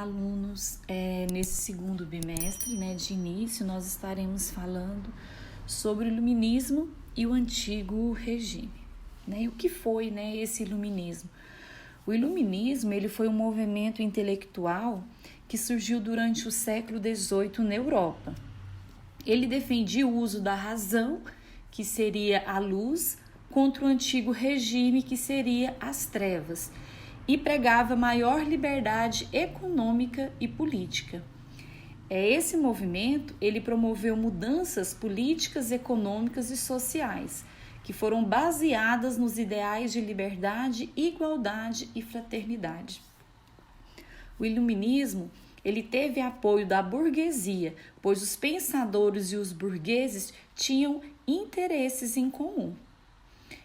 alunos, nesse segundo bimestre, né, de início, nós estaremos falando sobre o iluminismo e o antigo regime. Né? E o que foi, né, esse iluminismo? O iluminismo ele foi um movimento intelectual que surgiu durante o século XVIII na Europa. Ele defendia o uso da razão, que seria a luz, contra o antigo regime, que seria as trevas, e pregava maior liberdade econômica e política. Esse movimento ele promoveu mudanças políticas, econômicas e sociais, que foram baseadas nos ideais de liberdade, igualdade e fraternidade. O iluminismo ele teve apoio da burguesia, pois os pensadores e os burgueses tinham interesses em comum.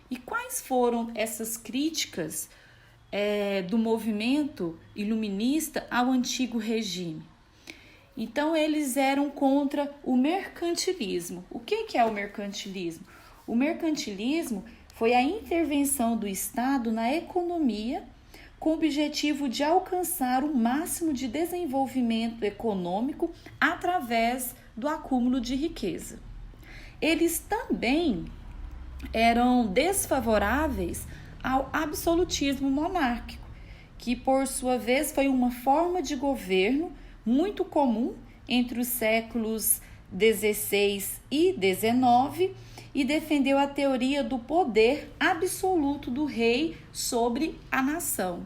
E quais foram essas críticas do movimento iluminista ao antigo regime? Então, eles eram contra o mercantilismo. O que é o mercantilismo? O mercantilismo foi a intervenção do Estado na economia com o objetivo de alcançar o máximo de desenvolvimento econômico através do acúmulo de riqueza. Eles também eram desfavoráveis ao absolutismo monárquico, que por sua vez foi uma forma de governo muito comum entre os séculos XVI e XIX e defendeu a teoria do poder absoluto do rei sobre a nação.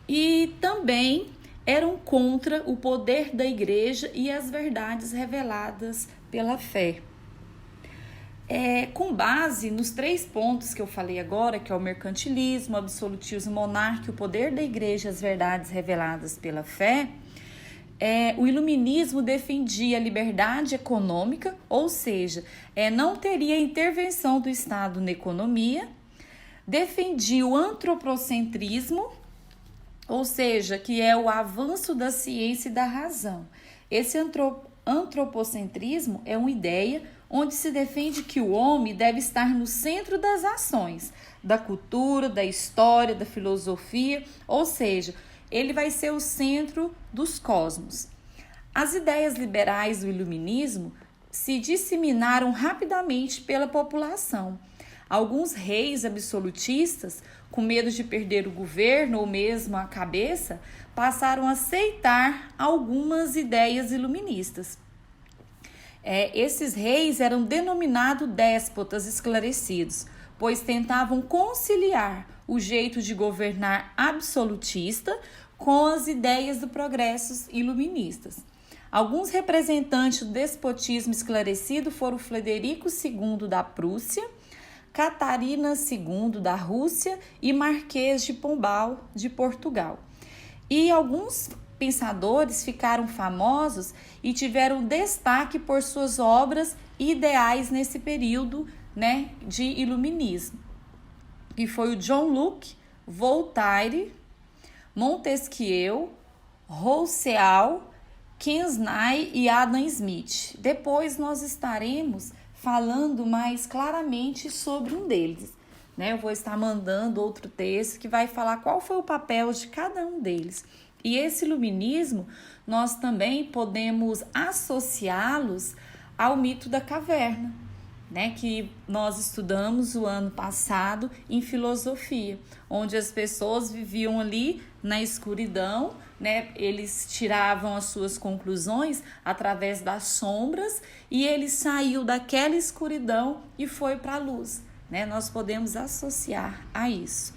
E também eram contra o poder da igreja e as verdades reveladas pela fé. Com base nos 3 pontos que eu falei agora, que é o mercantilismo, o absolutismo monárquico, o poder da igreja e as verdades reveladas pela fé, o iluminismo defendia a liberdade econômica, ou seja, não teria intervenção do Estado na economia, defendia o antropocentrismo, ou seja, que é o avanço da ciência e da razão. Esse antropocentrismo é uma ideia onde se defende que o homem deve estar no centro das ações, da cultura, da história, da filosofia, ou seja, ele vai ser o centro dos cosmos. As ideias liberais do iluminismo se disseminaram rapidamente pela população. Alguns reis absolutistas, com medo de perder o governo ou mesmo a cabeça, passaram a aceitar algumas ideias iluministas. Esses reis eram denominados déspotas esclarecidos, pois tentavam conciliar o jeito de governar absolutista com as ideias do progresso iluministas. Alguns representantes do despotismo esclarecido foram Frederico II da Prússia, Catarina II da Rússia e Marquês de Pombal de Portugal. E alguns pensadores ficaram famosos e tiveram destaque por suas obras e ideais nesse período, né, de iluminismo. E foi o John Locke, Voltaire, Montesquieu, Rousseau, Kinsey e Adam Smith. Depois nós estaremos falando mais claramente sobre um deles. Eu vou estar mandando outro texto que vai falar qual foi o papel de cada um deles. E esse iluminismo, nós também podemos associá-los ao mito da caverna, que nós estudamos o ano passado em filosofia, onde as pessoas viviam ali na escuridão, eles tiravam as suas conclusões através das sombras e ele saiu daquela escuridão e foi para a luz. Nós podemos associar a isso.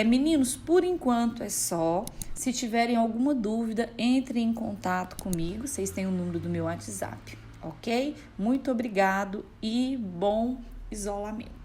Meninos, por enquanto é só. Se tiverem alguma dúvida, entrem em contato comigo. Vocês têm o número do meu WhatsApp, ok? Muito obrigado e bom isolamento.